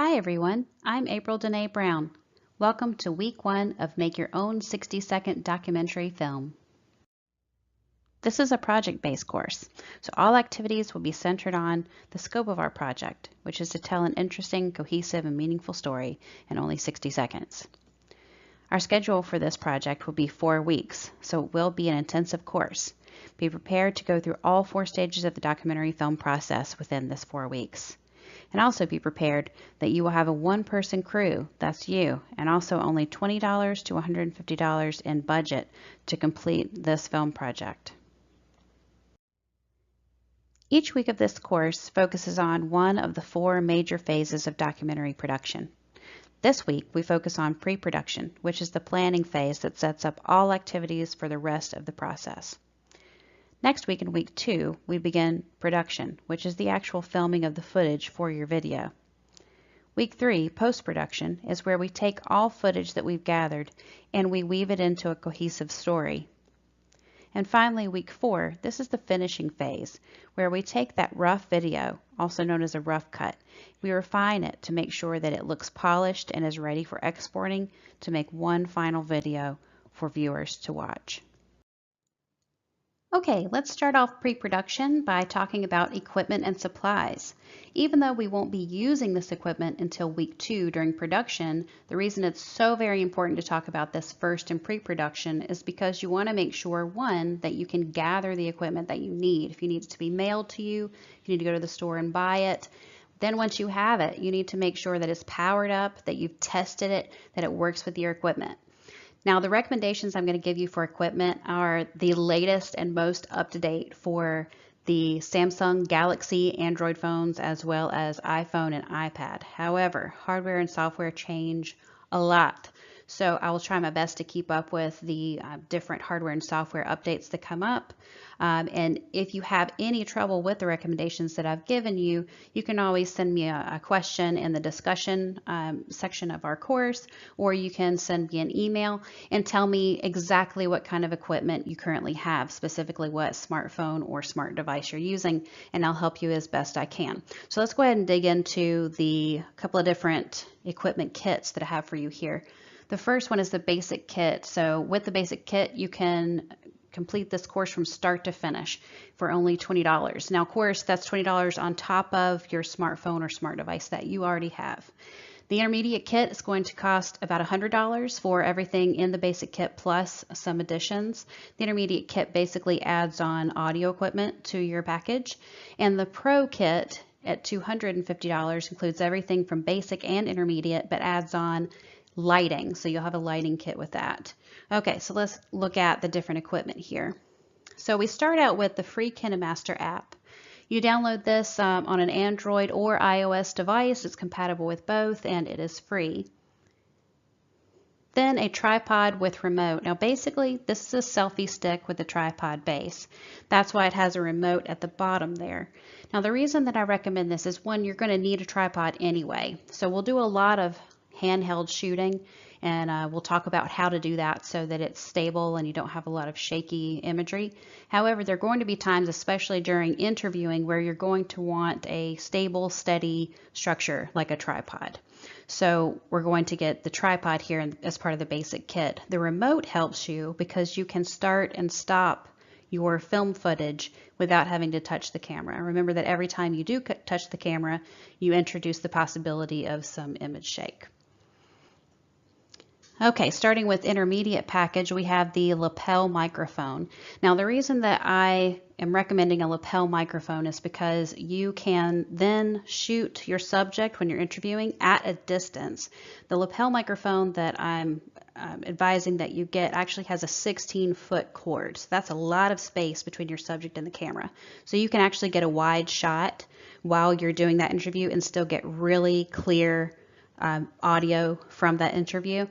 Hi everyone, I'm April Danae Brown. Welcome to week 1 of Make Your Own 60-Second Documentary Film. This is a project-based course, so all activities will be centered on the scope of our project, which is to tell an interesting, cohesive, and meaningful story in only 60 seconds. Our schedule for this project will be 4 weeks, so it will be an intensive course. Be prepared to go through all 4 stages of the documentary film process within this 4 weeks. And also be prepared that you will have a one-person crew, that's you, and also only $20 to $150 in budget to complete this film project. Each week of this course focuses on one of the 4 major phases of documentary production. This week we focus on pre-production, which is the planning phase that sets up all activities for the rest of the process. Next week in week 2, we begin production, which is the actual filming of the footage for your video. Week 3, post-production, is where we take all footage that we've gathered and we weave it into a cohesive story. And finally, week 4, this is the finishing phase, where we take that rough video, also known as a rough cut, we refine it to make sure that it looks polished and is ready for exporting to make one final video for viewers to watch. Okay, let's start off pre-production by talking about equipment and supplies. Even though we won't be using this equipment until week 2 during production, the reason it's so very important to talk about this first in pre-production is because you want to make sure, one, that you can gather the equipment that you need. If you need it to be mailed to you, if you need to go to the store and buy it, then once you have it, you need to make sure that it's powered up, that you've tested it, that it works with your equipment. Now, the recommendations I'm going to give you for equipment are the latest and most up-to-date for the Samsung Galaxy Android phones as well as iPhone and iPad. However, hardware and software change a lot. So I will try my best to keep up with the different hardware and software updates that come up. And if you have any trouble with the recommendations that I've given you, you can always send me a question in the discussion section of our course, or you can send me an email and tell me exactly what kind of equipment you currently have, specifically what smartphone or smart device you're using, and I'll help you as best I can. So let's go ahead and dig into the couple of different equipment kits that I have for you here. The first one is the basic kit. So with the basic kit, you can complete this course from start to finish for only $20. Now, of course, that's $20 on top of your smartphone or smart device that you already have. The intermediate kit is going to cost about $100 for everything in the basic kit plus some additions. The intermediate kit basically adds on audio equipment to your package. And the Pro kit at $250 includes everything from basic and intermediate, but adds on lighting, so you'll have a lighting kit with that. Okay, so let's look at the different equipment here. So we start out with the free KineMaster app. You download this on an Android or iOS device. It's compatible with both and it is free. Then a tripod with remote. Now basically this is a selfie stick with a tripod base. That's why it has a remote at the bottom there. Now the reason that I recommend this is, one, you're going to need a tripod anyway. So we'll do a lot of handheld shooting, and we'll talk about how to do that so that it's stable and you don't have a lot of shaky imagery. However, there are going to be times, especially during interviewing, where you're going to want a stable, steady structure like a tripod. So we're going to get the tripod here as part of the basic kit. The remote helps you because you can start and stop your film footage without having to touch the camera. Remember that every time you do touch the camera, you introduce the possibility of some image shake. Okay, starting with intermediate package, we have the lapel microphone. Now the reason that I am recommending a lapel microphone is because you can then shoot your subject when you're interviewing at a distance. The lapel microphone that I'm advising that you get actually has a 16-foot cord. So that's a lot of space between your subject and the camera. So you can actually get a wide shot while you're doing that interview and still get really clear audio from that interview.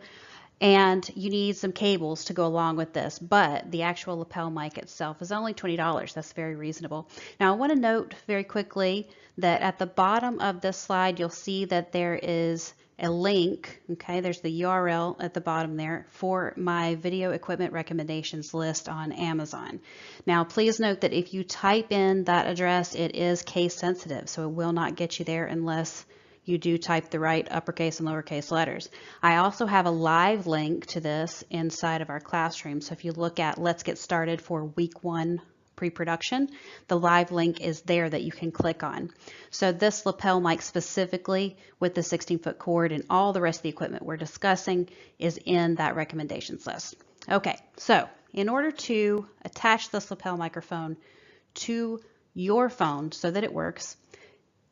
And you need some cables to go along with this, but the actual lapel mic itself is only $20. That's very reasonable. Now I want to note very quickly that at the bottom of this slide, you'll see that there is a link, okay, there's the URL at the bottom there for my video equipment recommendations list on Amazon. Now please note that if you type in that address, it is case sensitive, so it will not get you there unless you do type the right uppercase and lowercase letters. I also have a live link to this inside of our classroom. So if you look at Let's Get Started for week 1 pre-production, the live link is there that you can click on. So this lapel mic specifically with the 16-foot cord and all the rest of the equipment we're discussing is in that recommendations list. Okay, so in order to attach this lapel microphone to your phone so that it works,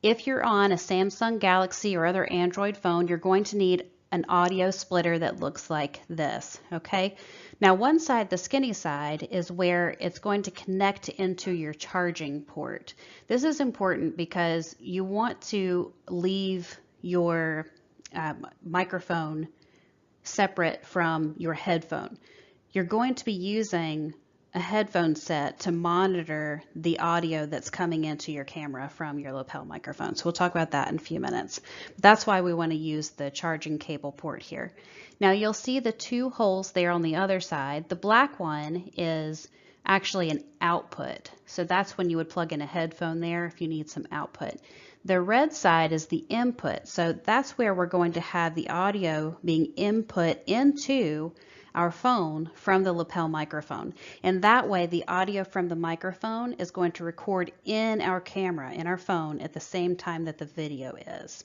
if you're on a Samsung Galaxy or other Android phone, you're going to need an audio splitter that looks like this, okay? Now one side, the skinny side, is where it's going to connect into your charging port. This is important because you want to leave your microphone separate from your headphone. You're going to be using a headphone set to monitor the audio that's coming into your camera from your lapel microphone. So we'll talk about that in a few minutes. That's why we want to use the charging cable port here. Now you'll see the 2 holes there on the other side. The black one is actually an output. So that's when you would plug in a headphone there if you need some output. The red side is the input. So that's where we're going to have the audio being input into our phone from the lapel microphone. And that way the audio from the microphone is going to record in our camera, in our phone, at the same time that the video is.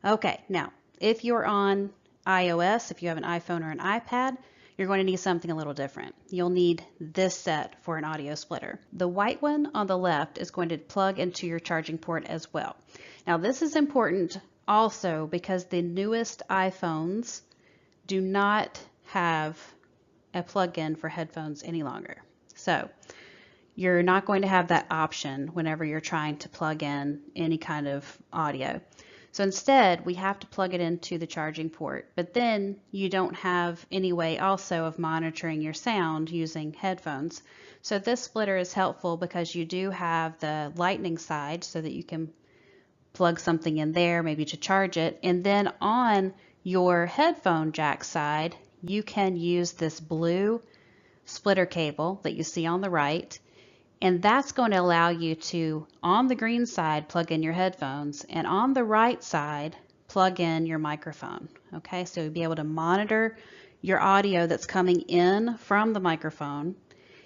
Okay, now if you're on iOS, if you have an iPhone or an iPad, you're going to need something a little different. You'll need this set for an audio splitter. The white one on the left is going to plug into your charging port as well. Now this is important also because the newest iPhones do not have a plug-in for headphones any longer. So you're not going to have that option whenever you're trying to plug in any kind of audio. So instead, we have to plug it into the charging port, but then you don't have any way also of monitoring your sound using headphones. So this splitter is helpful because you do have the lightning side so that you can plug something in there, maybe to charge it, and then on your headphone jack side, you can use this blue splitter cable that you see on the right, and that's going to allow you to, on the green side, plug in your headphones, and on the right side, plug in your microphone. Okay, so you'll be able to monitor your audio that's coming in from the microphone,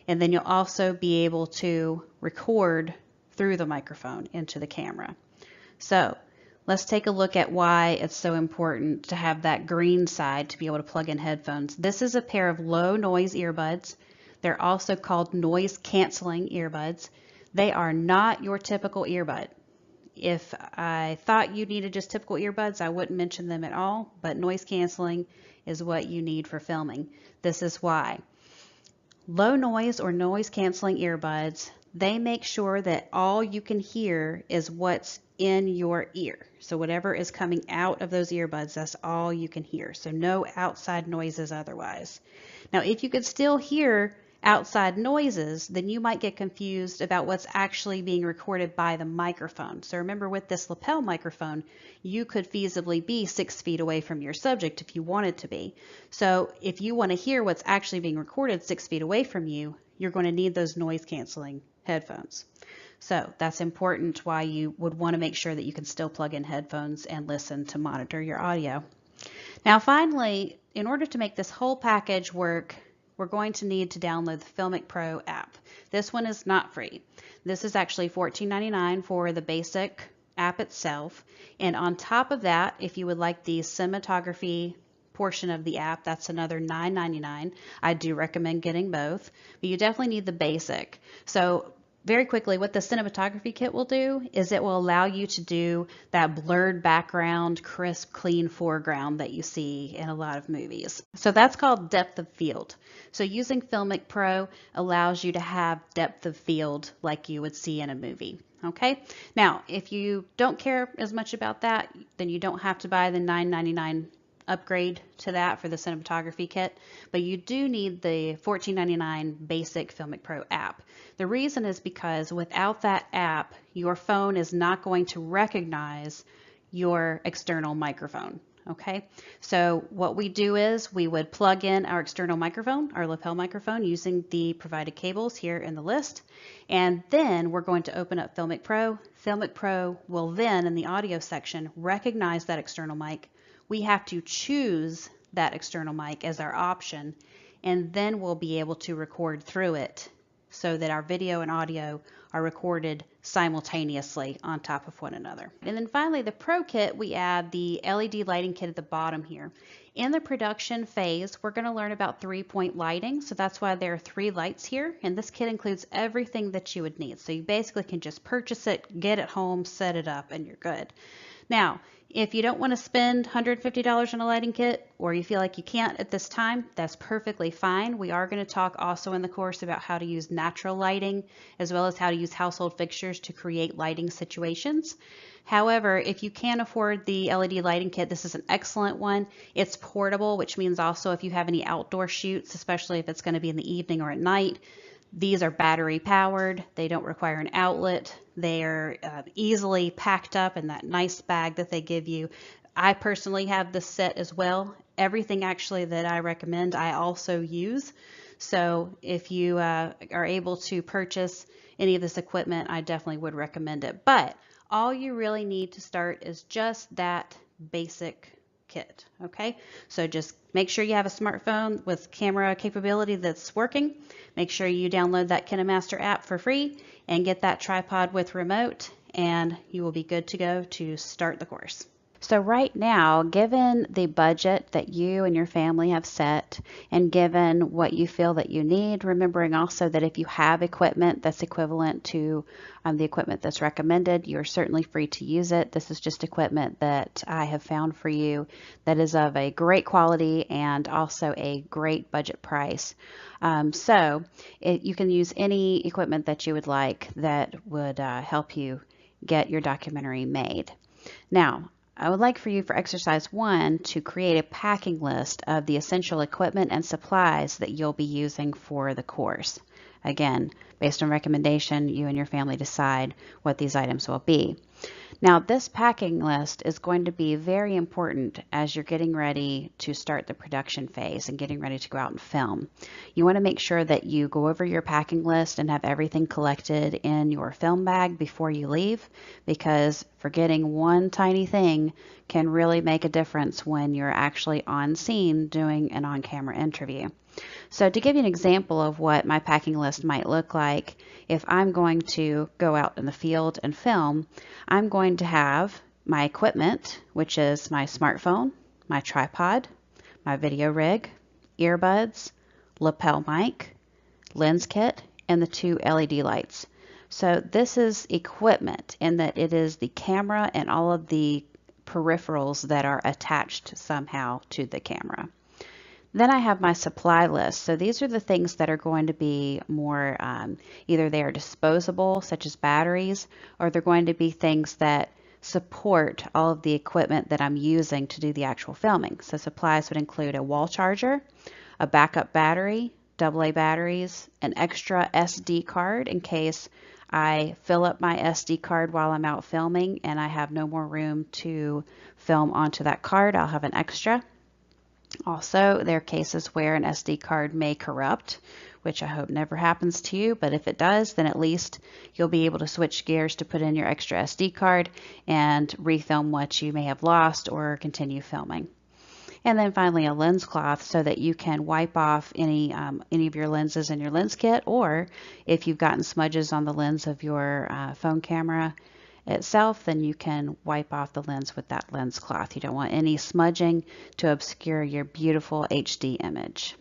and then you'll also be able to record through the microphone into the camera. So let's take a look at why it's so important to have that green side to be able to plug in headphones. This is a pair of low noise earbuds. They're also called noise canceling earbuds. They are not your typical earbud. If I thought you needed just typical earbuds, I wouldn't mention them at all, but noise canceling is what you need for filming. This is why. Low noise or noise canceling earbuds, they make sure that all you can hear is what's in your ear. So whatever is coming out of those earbuds, that's all you can hear. So no outside noises otherwise. Now, if you could still hear outside noises, then you might get confused about what's actually being recorded by the microphone. So remember, with this lapel microphone, you could feasibly be 6 feet away from your subject if you wanted to be. So if you want to hear what's actually being recorded 6 feet away from you, you're going to need those noise canceling headphones. So that's important, why you would want to make sure that you can still plug in headphones and listen to monitor your audio. Now finally, in order to make this whole package work, we're going to need to download the Filmic Pro app. This one is not free. This is actually $14.99 for the basic app itself. And on top of that, if you would like the cinematography portion of the app, that's another $9.99. I do recommend getting both, but you definitely need the basic. So very quickly, what the cinematography kit will do is it will allow you to do that blurred background, crisp, clean foreground that you see in a lot of movies. So that's called depth of field. So using Filmic Pro allows you to have depth of field like you would see in a movie. Okay, now if you don't care as much about that, then you don't have to buy the $9.99 upgrade to that for the cinematography kit, but you do need the $14.99 basic Filmic Pro app. The reason is because without that app, your phone is not going to recognize your external microphone. Okay, so what we do is we would plug in our external microphone, our lapel microphone, using the provided cables here in the list, and then we're going to open up Filmic Pro. Filmic Pro will then, in the audio section, recognize that external mic. We have to choose that external mic as our option, and then we'll be able to record through it so that our video and audio are recorded simultaneously on top of one another. And then finally, the Pro Kit, we add the LED lighting kit at the bottom here. In the production phase, we're going to learn about 3-point lighting, so that's why there are 3 lights here, and this kit includes everything that you would need. So you basically can just purchase it, get it home, set it up, and you're good. Now, if you don't want to spend $150 on a lighting kit, or you feel like you can't at this time, that's perfectly fine. We are going to talk also in the course about how to use natural lighting, as well as how to use household fixtures to create lighting situations. However, if you can't afford the LED lighting kit, this is an excellent one. It's portable, which means also if you have any outdoor shoots, especially if it's going to be in the evening or at night, these are battery powered. They don't require an outlet. They are easily packed up in that nice bag that they give you. I personally have this set as well. Everything actually that I recommend, I also use. So if you are able to purchase any of this equipment, I definitely would recommend it. But all you really need to start is just that basic kit. Okay, so just make sure you have a smartphone with camera capability that's working. Make sure you download that KineMaster app for free and get that tripod with remote, and you will be good to go to start the course. So right now, given the budget that you and your family have set, and given what you feel that you need, remembering also that if you have equipment that's equivalent to the equipment that's recommended, you're certainly free to use it. This is just equipment that I have found for you that is of a great quality and also a great budget price. You can use any equipment that you would like that would help you get your documentary made. Now, I would like for you for exercise 1 to create a packing list of the essential equipment and supplies that you'll be using for the course. Again, based on recommendation, you and your family decide what these items will be. Now, this packing list is going to be very important as you're getting ready to start the production phase and getting ready to go out and film. You want to make sure that you go over your packing list and have everything collected in your film bag before you leave, because forgetting one tiny thing can really make a difference when you're actually on scene doing an on-camera interview. So to give you an example of what my packing list might look like, if I'm going to go out in the field and film, I'm going to have my equipment, which is my smartphone, my tripod, my video rig, earbuds, lapel mic, lens kit, and the 2 LED lights. So this is equipment in that it is the camera and all of the peripherals that are attached somehow to the camera. Then I have my supply list. So these are the things that are going to be more, either they are disposable, such as batteries, or they're going to be things that support all of the equipment that I'm using to do the actual filming. So supplies would include a wall charger, a backup battery, AA batteries, an extra SD card in case I fill up my SD card while I'm out filming and I have no more room to film onto that card. I'll have an extra. Also, there are cases where an SD card may corrupt, which I hope never happens to you, but if it does, then at least you'll be able to switch gears to put in your extra SD card and refilm what you may have lost or continue filming. And then finally a lens cloth so that you can wipe off any of your lenses in your lens kit, or if you've gotten smudges on the lens of your phone camera itself, then you can wipe off the lens with that lens cloth. You don't want any smudging to obscure your beautiful HD image.